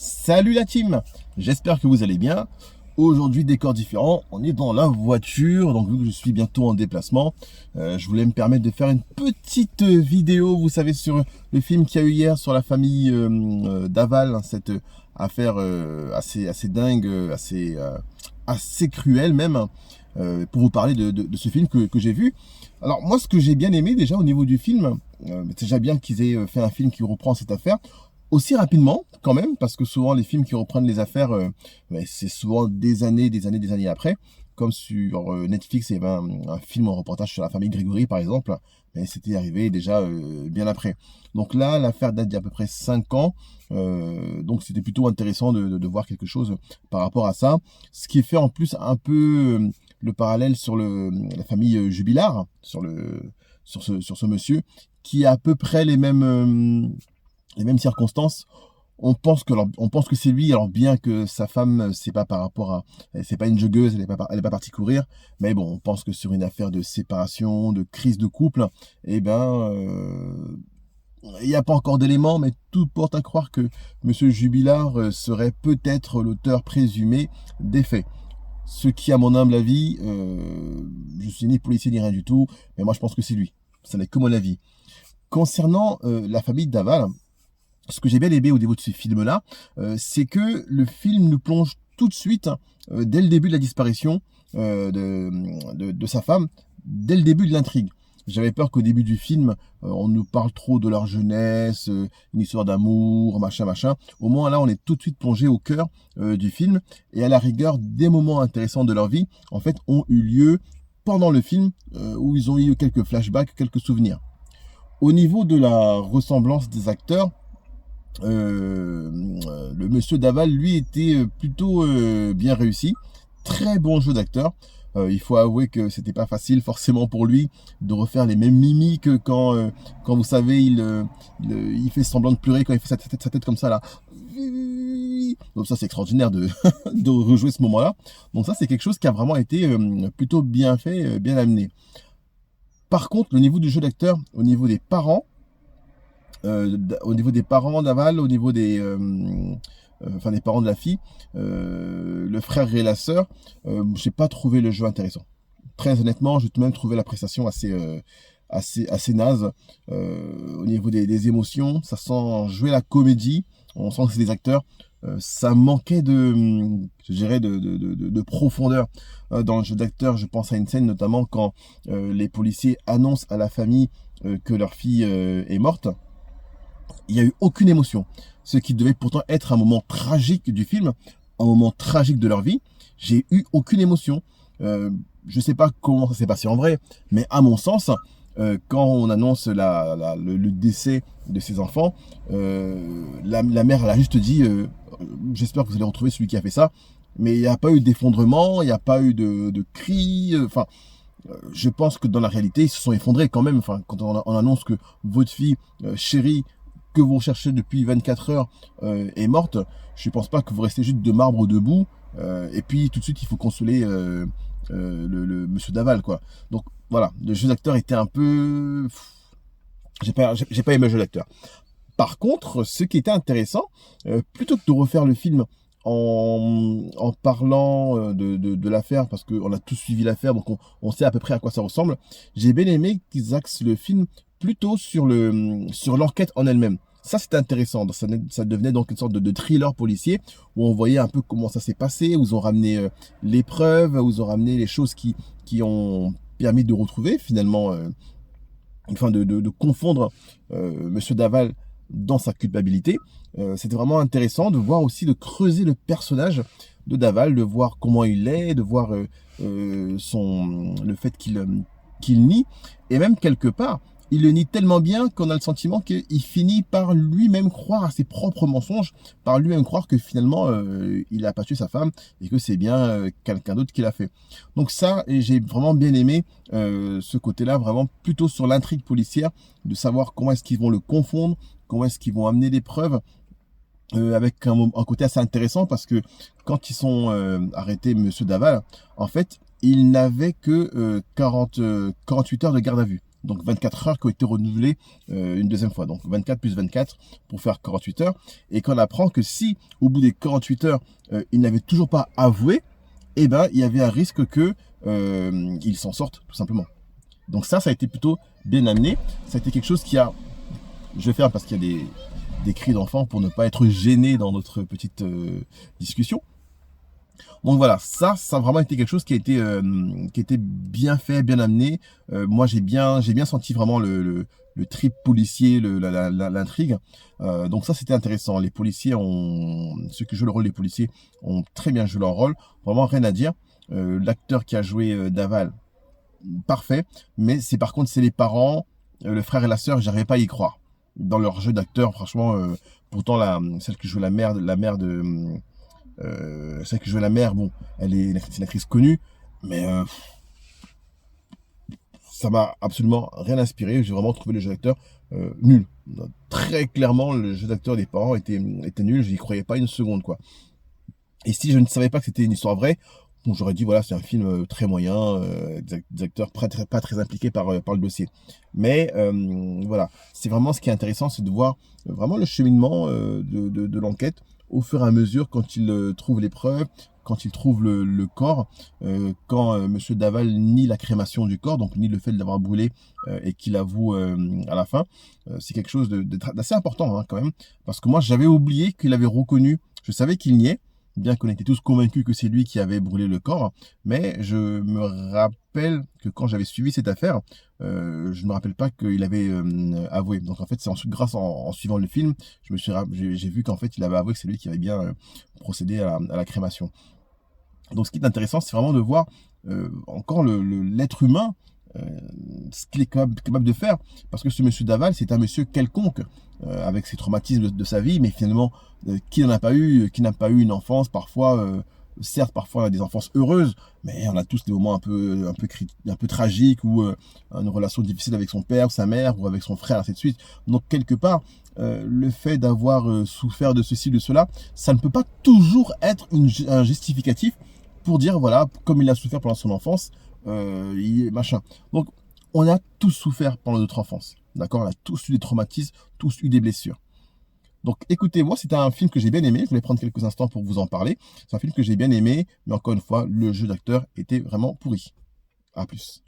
Salut la team, j'espère que vous allez bien. Aujourd'hui, décor différent, on est dans la voiture, donc vu que je suis bientôt en déplacement, je voulais me permettre de faire une petite vidéo, vous savez, sur le film qu'il y a eu hier sur la famille Daval, hein, cette affaire assez dingue, assez cruelle même, pour vous parler de ce film que j'ai vu. Alors moi, ce que j'ai bien aimé déjà au niveau du film, c'est déjà bien qu'ils aient fait un film qui reprend cette affaire, aussi rapidement quand même, parce que souvent les films qui reprennent les affaires, c'est souvent des années après. Comme sur Netflix, il y avait un film, un reportage sur la famille Grégory par exemple, mais c'était arrivé déjà bien après. Donc là, l'affaire date d'il y a à peu près 5 ans, donc c'était plutôt intéressant de voir quelque chose par rapport à ça. Ce qui fait en plus un peu le parallèle sur la famille Jubilard, sur ce monsieur, qui a à peu près les mêmes circonstances. On pense que c'est lui, alors bien que sa femme, c'est pas par rapport à, c'est pas une joggeuse, elle est pas partie courir, mais bon, on pense que sur une affaire de séparation, de crise de couple, eh ben, il n'y a pas encore d'éléments, mais tout porte à croire que Monsieur Jubilard serait peut-être l'auteur présumé des faits. Ce qui, à mon humble avis, je suis ni policier ni rien du tout, mais moi je pense que c'est lui. Ça n'est que mon avis. Concernant la famille Daval, ce que j'ai bien aimé au niveau de ce film-là, c'est que le film nous plonge tout de suite, dès le début de la disparition de sa femme, dès le début de l'intrigue. J'avais peur qu'au début du film, on nous parle trop de leur jeunesse, une histoire d'amour, machin, machin. Au moins là, on est tout de suite plongé au cœur du film. Et à la rigueur, des moments intéressants de leur vie, en fait, ont eu lieu pendant le film, où ils ont eu quelques flashbacks, quelques souvenirs. Au niveau de la ressemblance des acteurs, le monsieur Daval, lui, était plutôt bien réussi. Très bon jeu d'acteur. Il faut avouer que c'était pas facile forcément pour lui de refaire les mêmes mimiques quand vous savez, il fait semblant de pleurer quand il fait sa tête comme ça là. Donc ça c'est extraordinaire de rejouer ce moment-là. Donc ça c'est quelque chose qui a vraiment été plutôt bien fait, bien amené. Par contre, le niveau du jeu d'acteur, au niveau des parents d'Aval, au niveau des parents de la fille, le frère et la sœur, j'ai pas trouvé le jeu intéressant. Très honnêtement, j'ai même trouvé la prestation assez naze. Au niveau des émotions, ça sent jouer la comédie, on sent que c'est des acteurs. Ça manquait je dirais, de profondeur dans le jeu d'acteur. Je pense à une scène notamment quand les policiers annoncent à la famille que leur fille est morte. Il n'y a eu aucune émotion. Ce qui devait pourtant être un moment tragique du film, un moment tragique de leur vie, j'ai eu aucune émotion. Je ne sais pas comment ça s'est passé en vrai, mais à mon sens, quand on annonce le décès de ses enfants, la mère elle a juste dit j'espère que vous allez retrouver celui qui a fait ça. Mais il n'y a pas eu d'effondrement, il n'y a pas eu de cris. Enfin, je pense que dans la réalité, ils se sont effondrés quand même. Enfin, quand on annonce que votre fille chérie, que vous recherchez depuis 24 heures, est morte, je ne pense pas que vous restez juste de marbre debout. Et puis tout de suite, il faut consoler le monsieur Daval, quoi. Donc voilà, le jeu d'acteur était un peu... J'ai pas aimé le jeu d'acteur. Par contre, ce qui était intéressant, plutôt que de refaire le film en parlant de l'affaire, parce qu'on a tous suivi l'affaire, donc on sait à peu près à quoi ça ressemble, j'ai bien aimé qu'ils axent le film plutôt sur l'enquête en elle-même. Ça, c'était intéressant. Ça devenait donc une sorte de thriller policier où on voyait un peu comment ça s'est passé, où ils ont ramené les preuves, où ils ont ramené les choses qui ont permis de retrouver finalement, enfin de confondre Monsieur Daval dans sa culpabilité. C'était vraiment intéressant de voir aussi, de creuser le personnage de Daval, de voir comment il est, de voir le fait qu'il nie, et même quelque part, il le nie tellement bien qu'on a le sentiment qu'il finit par lui-même croire à ses propres mensonges, par lui-même croire que finalement il n'a pas tué sa femme et que c'est bien quelqu'un d'autre qui l'a fait. Donc ça, j'ai vraiment bien aimé ce côté-là, vraiment plutôt sur l'intrigue policière, de savoir comment est-ce qu'ils vont le confondre, comment est-ce qu'ils vont amener des preuves, avec un côté assez intéressant, parce que quand ils sont arrêtés, Monsieur Daval, en fait, il n'avait que 48 heures de garde à vue. donc 24 heures qui ont été renouvelées une deuxième fois. Donc 24 plus 24 pour faire 48 heures. Et qu'on apprend que si, au bout des 48 heures, il n'avait toujours pas avoué, eh ben, il y avait un risque que il s'en sorte, tout simplement. Donc ça a été plutôt bien amené. Ça a été quelque chose qui a... Je vais faire parce qu'il y a des cris d'enfants pour ne pas être gêné dans notre petite discussion. Donc voilà, ça a vraiment été quelque chose qui a été bien fait, bien amené. Moi, j'ai bien senti vraiment le trip policier, l'intrigue. Donc ça, c'était intéressant. Les policiers ceux qui jouent le rôle des policiers ont très bien joué leur rôle. Vraiment rien à dire. L'acteur qui a joué Daval, parfait. Mais par contre, c'est les parents, le frère et la sœur, j'arrivais pas à y croire. Dans leur jeu d'acteur, franchement, pourtant celle qui joue la mère de celle qui joue la mère, bon, c'est une actrice connue, mais ça m'a absolument rien inspiré. J'ai vraiment trouvé le jeu d'acteur nul. Très clairement, le jeu d'acteur des parents était nul. Je n'y croyais pas une seconde, quoi. Et si je ne savais pas que c'était une histoire vraie, bon, j'aurais dit, voilà, c'est un film très moyen, des acteurs pas très impliqués par le dossier. Mais voilà, c'est vraiment ce qui est intéressant, c'est de voir vraiment le cheminement de l'enquête au fur et à mesure quand il trouve les preuves, quand il trouve le corps, quand Monsieur Daval nie la crémation du corps, donc nie le fait de l'avoir brûlé et qu'il avoue à la fin. C'est quelque chose d'assez important hein, quand même, parce que moi j'avais oublié qu'il avait reconnu, je savais qu'il niait, bien qu'on était tous convaincus que c'est lui qui avait brûlé le corps, mais je me rappelle que quand j'avais suivi cette affaire, je ne me rappelle pas qu'il avait avoué. Donc en fait, c'est ensuite grâce en suivant le film, j'ai vu qu'en fait, il avait avoué que c'est lui qui avait bien procédé à la crémation. Donc ce qui est intéressant, c'est vraiment de voir encore l'être humain, ce qu'il est capable de faire, parce que ce monsieur Daval, c'est un monsieur quelconque, avec ses traumatismes de sa vie, mais finalement, qui n'a pas eu une enfance, parfois, certes, parfois on a des enfances heureuses, mais on a tous des moments un peu tragiques, ou une relation difficile avec son père, ou sa mère, ou avec son frère, ainsi de suite. Donc quelque part, le fait d'avoir souffert de ceci, de cela, ça ne peut pas toujours être un justificatif pour dire, voilà, comme il a souffert pendant son enfance, machin. Donc, on a tous souffert pendant notre enfance, d'accord? On a tous eu des traumatismes, tous eu des blessures. Donc, écoutez, moi, c'était un film que j'ai bien aimé. Je voulais prendre quelques instants pour vous en parler. C'est un film que j'ai bien aimé, mais encore une fois, le jeu d'acteur était vraiment pourri. À plus.